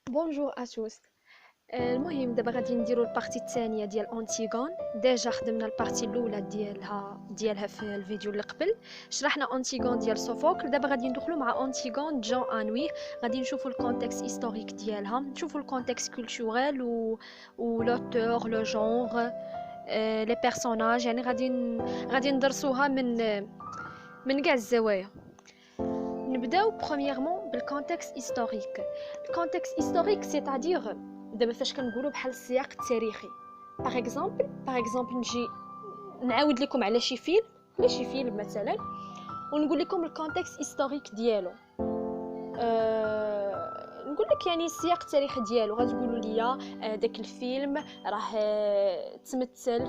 بونجور اتوس. المهم دابا غادي نديرو البارتي الثانيه ديال اونتيغون. ديجا خدمنا البارتي الاولى ديالها في الفيديو اللي قبل. شرحنا اونتيغون ديال سوفوكل. دابا غادي ندخلو مع اونتيغون جون انوي. غادي نشوفو الكونتكست هيستوريك ديالها، نشوفو الكونتكست كولتوريل و لوتور لو جونغ، لي بيرسوناج. يعني غادي ندرسوها من كاع الزوايا. نبداو برومييرمون بالكونتكست هيستوريك. الكونتكست هيستوريك سيتادير دابا فاش كنقولوا بحال السياق التاريخي. باغ اكزومبل نجي نعاود لكم على شي فيلم مثلا، ونقول لكم الكونتكست هيستوريك ديالو. نقول لك يعني السياق التاريخي ديالو. غتقولوا لي داك الفيلم راه تمثل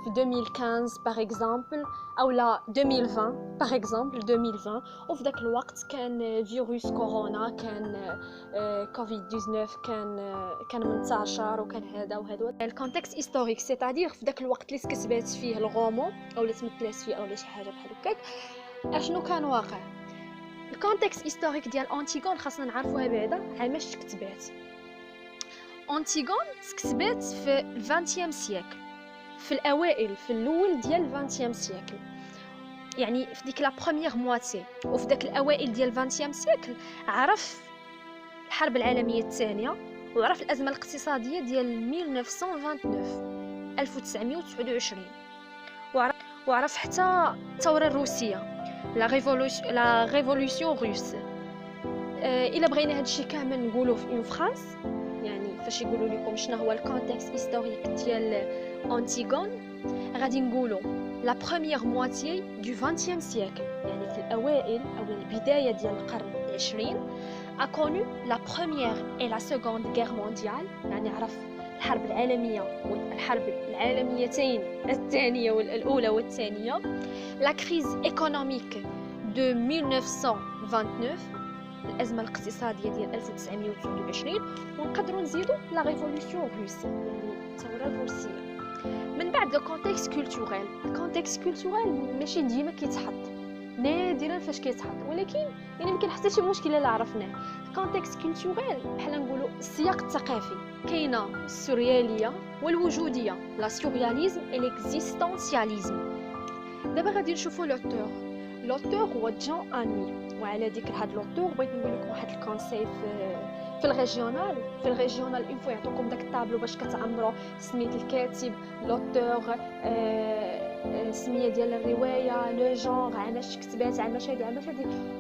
في 2015 باغ اكزومبل، او لا 2020 باغ اكزومبل 2020، وفي داك الوقت كان فيروس كورونا، كان كوفيد 19 كان منتشر، وكان هذا وهذا. الكونتكست هيستوريك سيتادير في داك الوقت اللي تكتبات فيه الغومون او اللي تمثلات فيه او شي حاجه بحال هكاك اشنو كان واقع. الكونتكست هيستوريك ديال اونتيغون خاصنا نعرفوها بعدا عاماش تكتبات. اونتيغون تكتبات في الفانتيام سيكل، في الاوائل في الاول ديال الفانتيام سيكل، يعني في ديك لا بروميير مواتي. وفي داك الاوائل ديال الفانتيام سيكل عرف الحرب العالميه الثانيه، وعرف الازمه الاقتصاديه ديال 1929، وعرف حتى الثوره الروسيه، لا ريفولوسيون روس. الا بغينا هادشي كامل نقولوه في اون فراز، يعني فاش يقولوا لكم شنو هو الكونتكست هيستوريك ديال اونتيغون، غادي نقولوا لا بروميير مواتي دو 20e سيكل، يعني في الاوائل او البدايه ديال القرن العشرين، a connu la première et la seconde guerre mondiale، يعني عرف الحرب العالميه والحرب العالميتين الثانيه والاولى والثانيه، la crise économique de 1929، الازمه الاقتصاديه ديال 1929، ونقدروا نزيدوا لا ريفولوسيون روس، يعني الثوره الروسيه. من بعد لو كونتكست كولتوريل. الكونتكست كولتوريل ماشي ديما كيتحط، نادرا فاش كيتحط، ولكن يعني يمكن حتى شي مشكله لا عرفناه. الكونتكست كولتوريل بحال نقولوا السياق الثقافي. كاينه السورياليه والوجوديه، لا سورياليزم اي ليكزيستانسياليزم. دابا غادي نشوفوا لوتور هو جون انوي. وعلى ذكر هاد لوتور بغيت نقول لكم واحد الكونساي في الريجيونال اون فوا يعطوكم داك الطابلو باش كتعمروا سميت الكاتب، لوتور، السميه ديال الروايه، لو جونغ، عاماش كتبات، عاماش هادي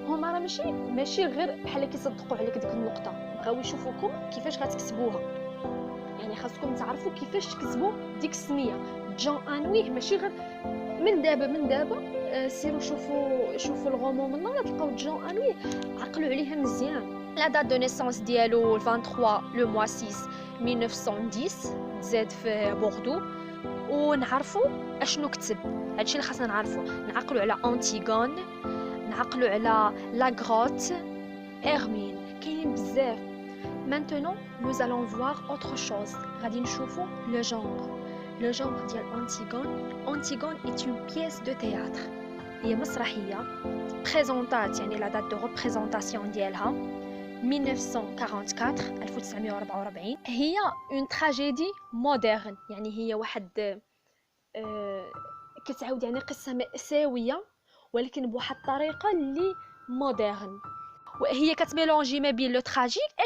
هما راه ماشي غير بحال كيصدقوا عليك ديك النقطه، بغاو يشوفوكم كيفاش غتكتبوها. يعني خاصكم تعرفوا كيفاش تكتبوا ديك السميه جون انوي. ماشي غير من دابا سيروا شوفوا الغومون من نهار تلقاو جون انوي، عقلوا عليها مزيان. لا دات دو نيسانس ديالو 23 لو موا 6 1910 تزاد في بوردو. ونعرفوا اشنو كتب، هادشي اللي خاصنا نعرفوا. نعقلوا على اونتيغون، نعقلوا على لا غروت، هيرمين، كاينين بزاف. maintenant nous allons voir autre chose. غادي نشوفوا لو جونغ ديال Antigone est une pièce de théâtre. هي مسرحيه بريزونطات، يعني لا دات دو ريبريزونطاسيون ديالها 1944. هي اون تراجيدي مودرن، يعني هي واحد كتعاود يعني قصه مأساويه ولكن بواحد الطريقه اللي مودرن، وهي كتميلونجي ما بين لو تراجيك